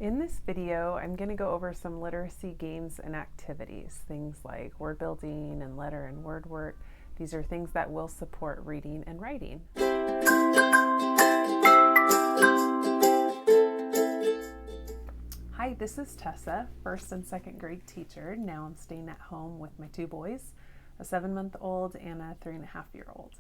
In this video, I'm going to go over some literacy games and activities, things like word building and letter and word work. These are things that will support reading and writing. Hi, this is Tessa, first and second grade teacher. Now I'm staying at home with my two boys, a 7-month-old and a 3.5-year-old.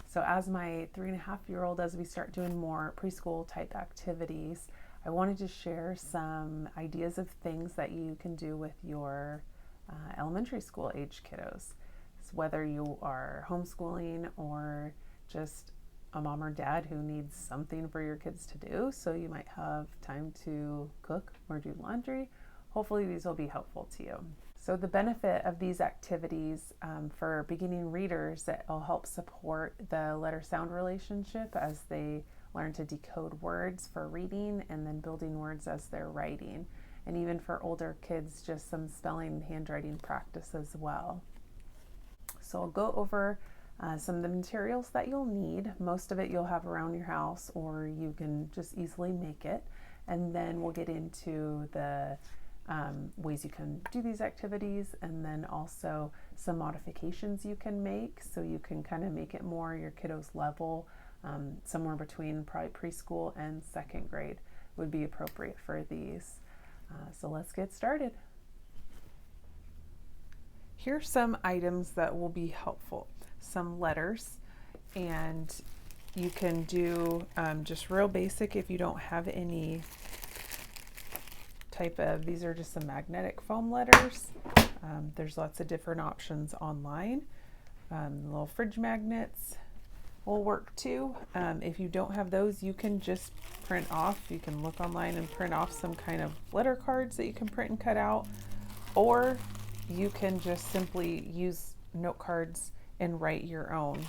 So as my 3.5-year-old, as we start doing more preschool type activities, I wanted to share some ideas of things that you can do with your elementary school age kiddos. So whether you are homeschooling or just a mom or dad who needs something for your kids to do, so you might have time to cook or do laundry, hopefully these will be helpful to you. So the benefit of these activities for beginning readers, it will help support the letter-sound relationship as they learn to decode words for reading and then building words as they're writing. And even for older kids, just some spelling and handwriting practice as well. So I'll go over some of the materials that you'll need. Most of it you'll have around your house, or you can just easily make it. And then we'll get into the ways you can do these activities, and then also some modifications you can make so you can kind of make it more your kiddo's level. Somewhere between probably preschool and second grade would be appropriate for these. So let's get started. Here's some items that will be helpful. Some letters, and you can do just real basic if you don't have any type of, these are just some magnetic foam letters. There's lots of different options online. Little fridge magnets will work too. If you don't have those, you can just print off. You can look online and print off some kind of letter cards that you can print and cut out, or you can just simply use note cards and write your own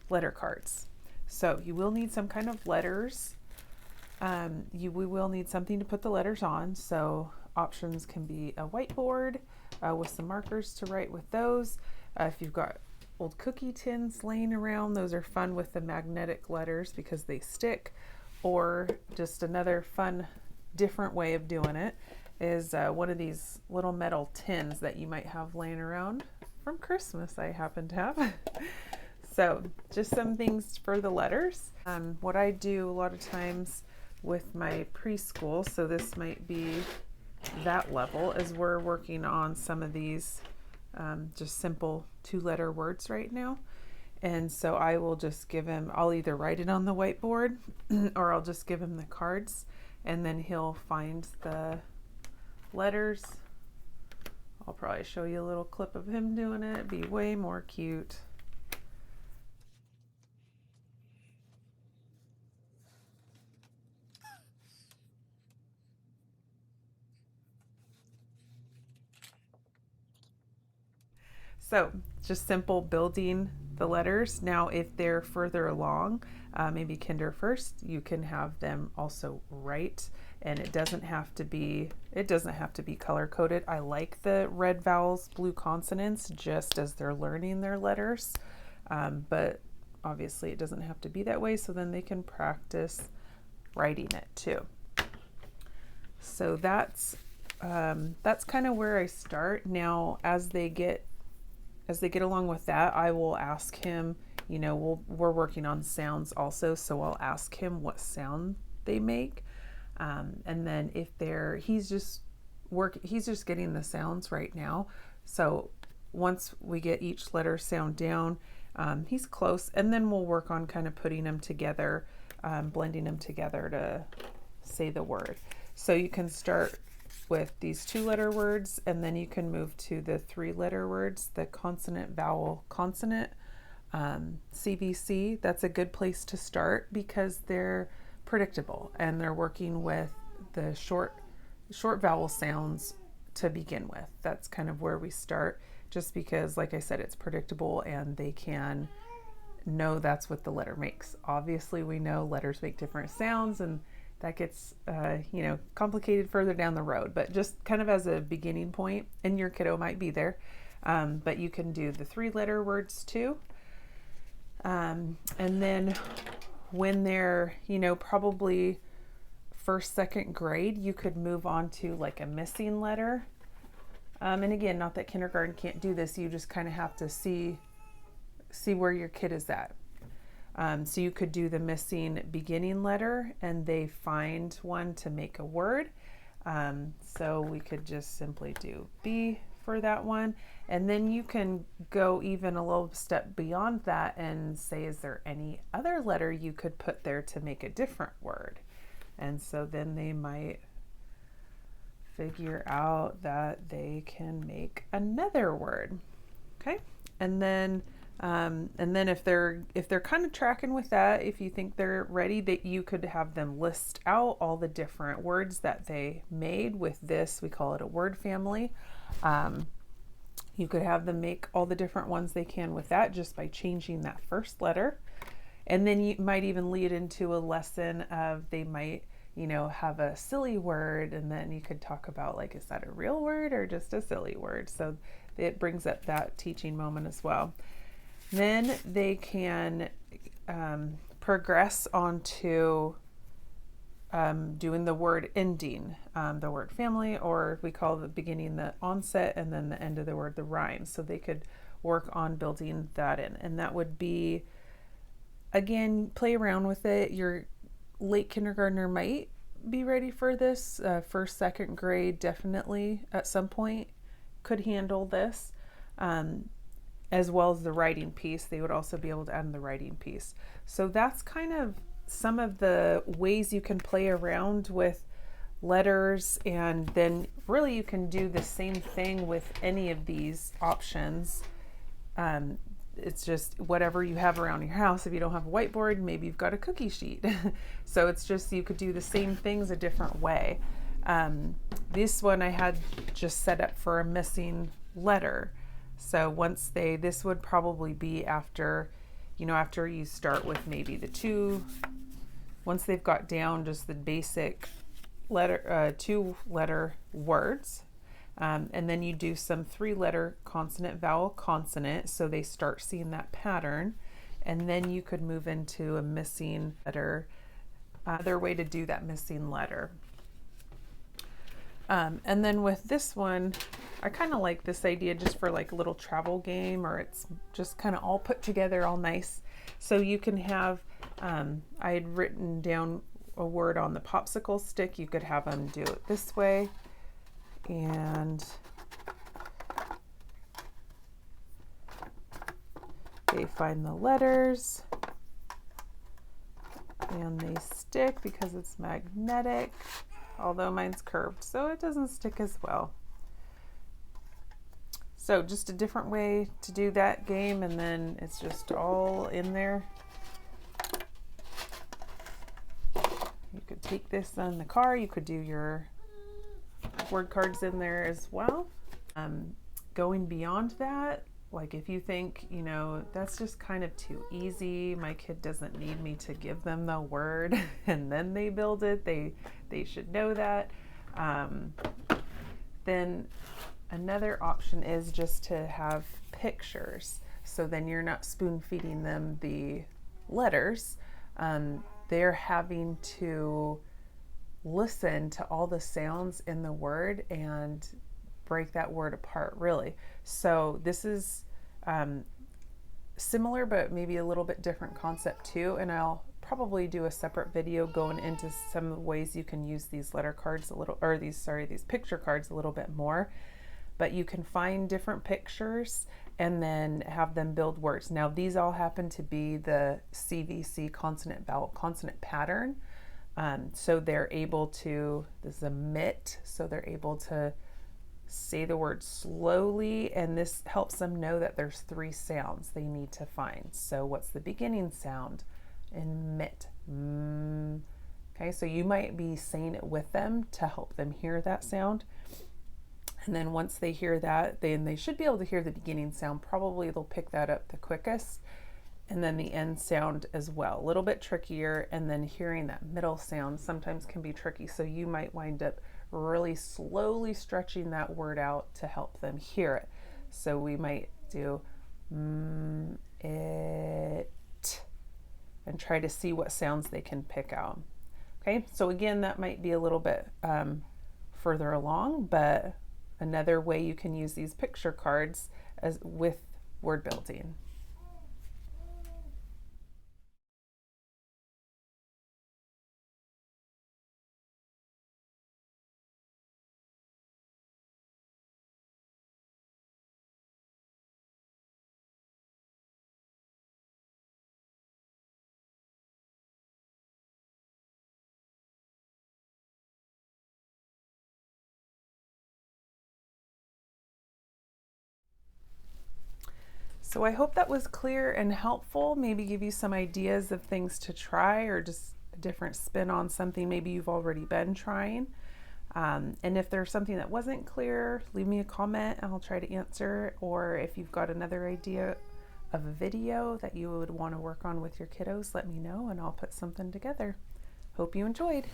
letter cards. So you will need some kind of letters. We will need something to put the letters on. So options can be a whiteboard with some markers to write with those. If you've got old cookie tins laying around, those are fun with the magnetic letters because they stick. Or just another fun, different way of doing it is one of these little metal tins that you might have laying around from Christmas, I happen to have. So just some things for the letters. What I do a lot of times with my preschool, so this might be that level, as we're working on some of these just simple 2-letter words right now. And so I will just give him, I'll either write it on the whiteboard or I'll just give him the cards, and then he'll find the letters. I'll probably show you a little clip of him doing it. It'd be way more cute. So just simple building the letters. Now, if they're further along, maybe kinder first, you can have them also write, and it doesn't have to be color coded. I like the red vowels, blue consonants, just as they're learning their letters, but obviously it doesn't have to be that way. So then they can practice writing it too. So that's kind of where I start. Now, as they get along with that, I will ask him, we're working on sounds also, so I'll ask him what sound they make. And then if he's just getting the sounds right now. So once we get each letter sound down, he's close, and then we'll work on kind of putting them together, blending them together to say the word. So you can start with these 2-letter words, and then you can move to the 3-letter words, the consonant, vowel, consonant, CVC. That's a good place to start because they're predictable and they're working with the short vowel sounds to begin with. That's kind of where we start, just because, like I said, it's predictable and they can know that's what the letter makes. Obviously, we know letters make different sounds, and that gets complicated further down the road, but just kind of as a beginning point, and your kiddo might be there, but you can do the 3-letter words too. And then when they're probably first, second grade, you could move on to like a missing letter. And again, not that kindergarten can't do this, you just kind of have to see where your kid is at. So you could do the missing beginning letter and they find one to make a word. So we could just simply do B for that one. And then you can go even a little step beyond that and say, is there any other letter you could put there to make a different word? And so then they might figure out that they can make another word. Okay. And then if they're kind of tracking with that, if you think they're ready, that you could have them list out all the different words that they made with this. We call it a word family. You could have them make all the different ones they can with that just by changing that first letter. And then you might even lead into a lesson of, they might, have a silly word, and then you could talk about, like, is that a real word or just a silly word? So it brings up that teaching moment as well. Then they can progress onto doing the word ending, the word family, or we call the beginning the onset and then the end of the word the rhyme. So they could work on building that in. And that would be, again, play around with it. Your late kindergartner might be ready for this. First, second grade definitely at some point could handle this. As well as the writing piece. They would also be able to add in the writing piece. So that's kind of some of the ways you can play around with letters, and then really you can do the same thing with any of these options. It's just whatever you have around your house. If you don't have a whiteboard, maybe you've got a cookie sheet. So it's just, you could do the same things a different way. This one I had just set up for a missing letter. So once this would probably be after, after you start with maybe the two, once they've got down just the basic letter, 2-letter words, and then you do some 3-letter consonant, vowel, consonant, so they start seeing that pattern, and then you could move into a missing letter, another way to do that missing letter. And then with this one, I kind of like this idea just for like a little travel game, or it's just kind of all put together all nice. So you can have, I had written down a word on the popsicle stick. You could have them do it this way, and they find the letters and they stick because it's magnetic. Although mine's curved, so it doesn't stick as well. So just a different way to do that game, and then it's just all in there. You could take this in the car. You could do your word cards in there as well. Going beyond that, like if you think, that's just kind of too easy, my kid doesn't need me to give them the word and then they build it, they should know that. Then another option is just to have pictures. So then you're not spoon feeding them the letters. They're having to listen to all the sounds in the word and break that word apart, really. So this is similar, but maybe a little bit different concept too. And I'll probably do a separate video going into some of the ways you can use these letter cards a little, or these picture cards a little bit more. But you can find different pictures and then have them build words. Now these all happen to be the CVC, consonant, vowel, consonant pattern. So they're able to, this is a MIT, so they're able to say the word slowly, and this helps them know that there's 3 sounds they need to find. So what's the beginning sound in MIT? Okay, so you might be saying it with them to help them hear that sound. And then once they hear that, then they should be able to hear the beginning sound. Probably they'll pick that up the quickest. And then the end sound as well, a little bit trickier. And then hearing that middle sound sometimes can be tricky. So you might wind up really slowly stretching that word out to help them hear it. So we might do it and try to see what sounds they can pick out. Okay, so again, that might be a little bit further along, but another way you can use these picture cards as with word building. So I hope that was clear and helpful, maybe give you some ideas of things to try or just a different spin on something maybe you've already been trying. And if there's something that wasn't clear, leave me a comment and I'll try to answer. Or if you've got another idea of a video that you would want to work on with your kiddos, let me know and I'll put something together. Hope you enjoyed.